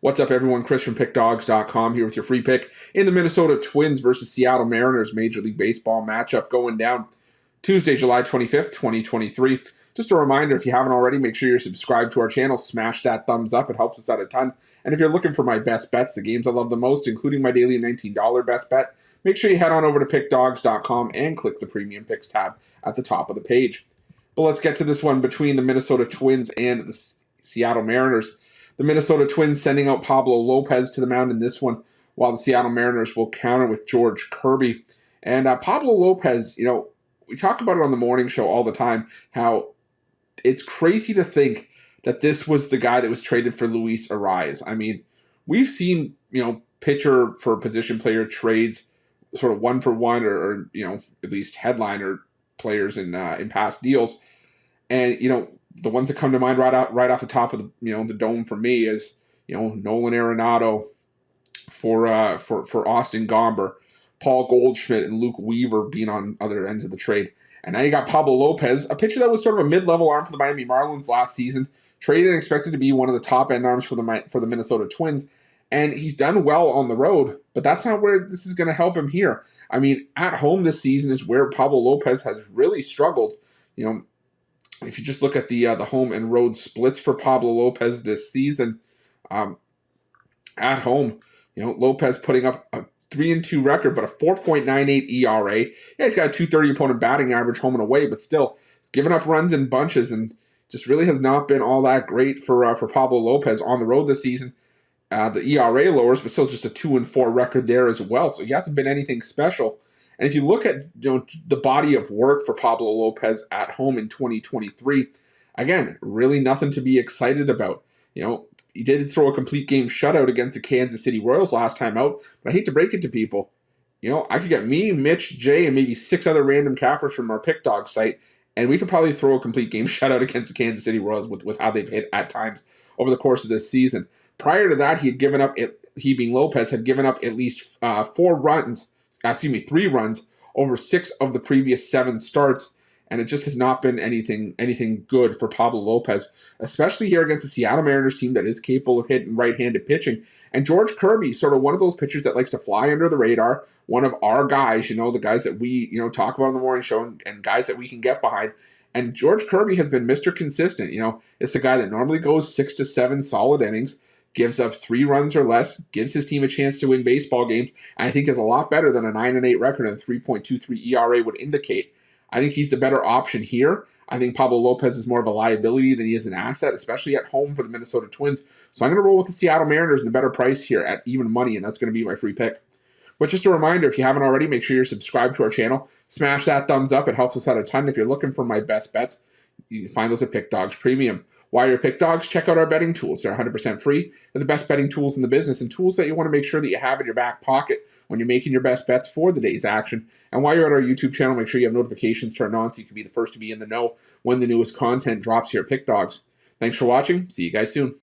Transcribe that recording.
What's up, everyone? Chris from Pickdawgz.com here with your free pick in the Minnesota Twins versus Seattle Mariners Major League Baseball matchup going down Tuesday, July 25th, 2023. Just a reminder, if you haven't already, make sure you're subscribed to our channel. Smash that thumbs up. It helps us out a ton. And if you're looking for my best bets, the games I love the most, including my daily $19 best bet, make sure you head on over to Pickdawgz.com and click the Premium Picks tab at the top of the page. But let's get to this one between the Minnesota Twins and the Seattle Mariners. The Minnesota Twins sending out Pablo Lopez to the mound in this one, while the Seattle Mariners will counter with George Kirby. And Pablo Lopez, we talk about it on the morning show all the time, how it's crazy to think that this was the guy that was traded for Luis Arias. I mean, we've seen, pitcher for position player trades sort of one for one or at least headliner players in past deals. And, the ones that come to mind right off the top of the dome for me is Nolan Arenado for Austin Gomber, Paul Goldschmidt and Luke Weaver being on other ends of the trade. And now you got Pablo Lopez, a pitcher that was sort of a mid-level arm for the Miami Marlins last season, traded and expected to be one of the top-end arms for the Minnesota Twins. And he's done well on the road, but that's not where this is going to help him here. I mean, at home this season is where Pablo Lopez has really struggled. If you just look at the home and road splits for Pablo Lopez this season, at home, Lopez putting up a 3-2 record, but a 4.98 ERA. Yeah, he's got a 230 opponent batting average home and away, but still giving up runs in bunches and just really has not been all that great for Pablo Lopez on the road this season. The ERA lowers, but still just a 2-4 record there as well. So he hasn't been anything special. And if you look at the body of work for Pablo Lopez at home in 2023, again, really nothing to be excited about. He did throw a complete game shutout against the Kansas City Royals last time out, but I hate to break it to people. I could get me, Mitch, Jay, and maybe 6 other random cappers from our Pick Dawgz site, and we could probably throw a complete game shutout against the Kansas City Royals with how they've hit at times over the course of this season. Prior to that, he being Lopez, had given up at least 3 runs over 6 of the previous 7 starts, and it just has not been anything good for Pablo Lopez, especially here against the Seattle Mariners team that is capable of hitting right-handed pitching. And George Kirby, sort of one of those pitchers that likes to fly under the radar, one of our guys, the guys that we talk about on the morning show and guys that we can get behind. And George Kirby has been Mr. Consistent. It's a guy that normally goes 6 to 7 solid innings, gives up 3 runs or less, gives his team a chance to win baseball games, and I think is a lot better than a 9-8 record and 3.23 ERA would indicate. I think he's the better option here. I think Pablo Lopez is more of a liability than he is an asset, especially at home for the Minnesota Twins. So I'm going to roll with the Seattle Mariners and the better price here at even money, and that's going to be my free pick. But just a reminder, if you haven't already, make sure you're subscribed to our channel. Smash that thumbs up. It helps us out a ton. If you're looking for my best bets, you can find those at Pick Dawgz Premium. While you're Pick Dawgz, check out our betting tools. They're 100% free. They're the best betting tools in the business and tools that you want to make sure that you have in your back pocket when you're making your best bets for the day's action. And while you're at our YouTube channel, make sure you have notifications turned on so you can be the first to be in the know when the newest content drops here at Pick Dawgz. Thanks for watching. See you guys soon.